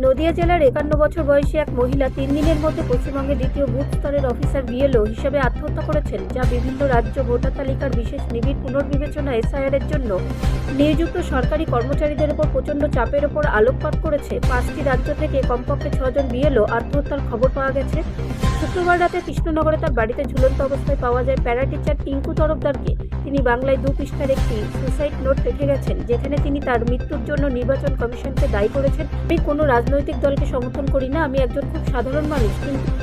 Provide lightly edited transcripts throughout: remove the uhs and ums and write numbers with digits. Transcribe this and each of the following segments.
নদিয়া জেলার 51 বছর বয়সী এক মহিলা 3 দিনের মধ্যে পশ্চিমবঙ্গের দ্বিতীয় বুথ স্তরের অফিসার বিএলও হিসেবে আত্মহত্যা করেছেন, যা বিভিন্ন রাজ্য ভোটার তালিকার বিশেষ নিবিড় পুনর্বিবেচনা এসআইআর এর জন্য নিযুক্ত সরকারি কর্মচারীদের উপর প্রচণ্ড চাপের ওপর আলোকপাত করেছে। 5টি রাজ্য থেকে কমপক্ষে 6 জন বিএলও আত্মহত্যার খবর পাওয়া গেছে। শুক্রবার রাতে কৃষ্ণনগরে তার বাড়িতে ঝুলন্ত অবস্থায় পাওয়া যায় প্যারা টিচার টিঙ্কু তরফদারকে। তিনি বাংলায় 2 পৃষ্ঠার একটি সুসাইড নোট রেখে গেছেন, যেখানে তিনি তার মৃত্যুর জন্য নির্বাচন কমিশনকে দায়ী করেছেন। আমি কোনো রাজনৈতিক দলকে সমর্থন করি না, আমি একজন খুব সাধারণ মানুষ,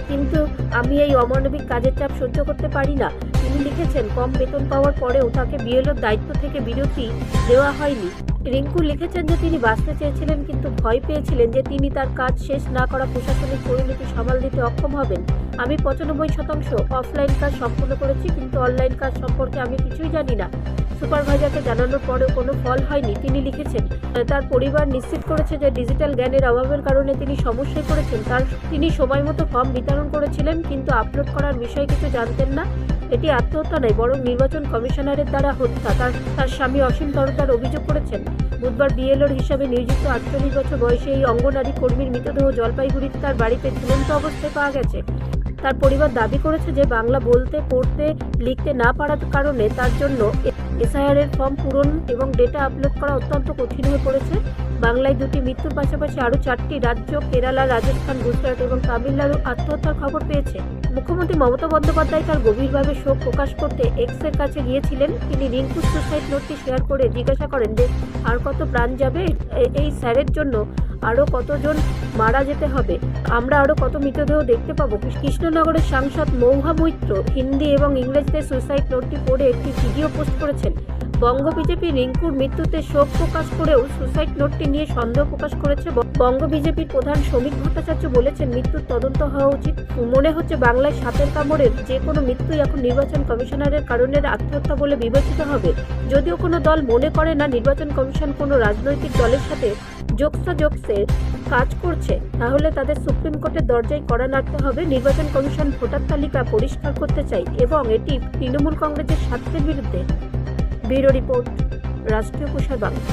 কিন্তু আমি এই অমানবিক কাজের চাপ সহ্য করতে পারি না। তিনি লিখেছেন, কম বেতন পাওয়ার পরেও তাকে বিএলওর দায়িত্ব থেকে বিরতি দেওয়া হয়নি। রিঙ্কু লিখেছেন যে তিনি বাঁচতে চেয়েছিলেন, কিন্তু ভয় পেয়েছিলেন যে তিনি তার কাজ শেষ না করা প্রশাসনিক পরিণতি সামাল দিতে অক্ষম হবেন। আমি 95% অফলাইন কাজ সম্পূর্ণ করেছি, কিন্তু অনলাইন কাজ সম্পর্কে আমি কিছুই জানি না। সুপারভাইজারকে জানানোর পরেও কোনো ফল হয়নি। তিনি লিখেছেন, তার পরিবার নিশ্চিত করেছে যে ডিজিটাল জ্ঞানের অভাবের কারণে তিনি সমস্যায় পড়েছেন। তিনি সময় মতো ফর্ম বিতরণ করেছিলেন, কিন্তু আপলোড করার বিষয়ে কিছু জানতেন না। এটি আত্মহত্যা নয়, বরং নির্বাচন কমিশনারের দ্বারা হত্যা। তার স্বামী অসীম তরফদার অভিযোগ করেছেন, বুধবার বিএলওর হিসাবে নিয়োজিত 48 বছর বয়সী এই অঙ্গনারী কর্মীর মৃতদেহ জলপাইগুড়িতে তার বাড়িতে ঝুলন্ত অবস্থায় পাওয়া গেছে। তার পরিবার দাবি করেছে যে বাংলা বলতে, পড়তে, লিখতে না পারার কারণে তার জন্য এসআইআর এর ফর্ম পূরণ এবং ডেটা আপলোড করা অত্যন্ত কঠিন হয়ে পড়েছে। বাংলায় 2টি মৃত্যুর পাশাপাশি আরও 4টি রাজ্য, কেরালা, রাজস্থান, গুজরাট এবং তামিলনাড়ু আত্মহত্যার খবর পেয়েছে। মুখ্যমন্ত্রী মমতা বন্দ্যোপাধ্যায় তার গভীরভাবে শোক প্রকাশ করতে এক্সের কাছে গিয়েছিলেন। তিনি রিঙ্কুর সুসাইড নোটটি শেয়ার করে জিজ্ঞাসা করেন যে আর কত প্রাণ যাবে, এই স্যারের জন্য আরও কতজন মারা যেতে হবে, আমরা আরও কত মৃতদেহ দেখতে পাবো। কৃষ্ণনগরের সাংসদ মৌহা মৈত্র হিন্দি এবং ইংরেজিতে সুসাইড নোটটি পড়ে একটি ভিডিও পোস্ট করেছেন। বঙ্গ বিজেপি রিঙ্কুর মৃত্যুতে শোক প্রকাশ করেও সুসাইড নোটটি নিয়ে সন্দেহ প্রকাশ করেছে। বঙ্গ বিজেপির প্রধান শ্রমিক ভট্টাচার্য বলেছেন, মৃত্যুর তদন্ত হওয়া উচিত। মনে হচ্ছে বাংলায় সাপের কামড়ের যে কোনো মৃত্যুই এখন নির্বাচন কমিশনারের কারণে আত্মহত্যা বলে বিবেচিত হবে। যদিও কোনো দল মনে করে না নির্বাচন কমিশন কোনো রাজনৈতিক দলের সাথে যোগসাযোগসে কাজ করছে, তাহলে তাদের সুপ্রিম কোর্টের দরজায় কড়া নাড়তে হবে। নির্বাচন কমিশন ভোটার তালিকা পরিষ্কার করতে চাই এবং এটি তৃণমূল কংগ্রেসের স্বার্থের বিরুদ্ধে। ব্যুরো রিপোর্ট, রাষ্ট্রীয় প্রসার বাংলা।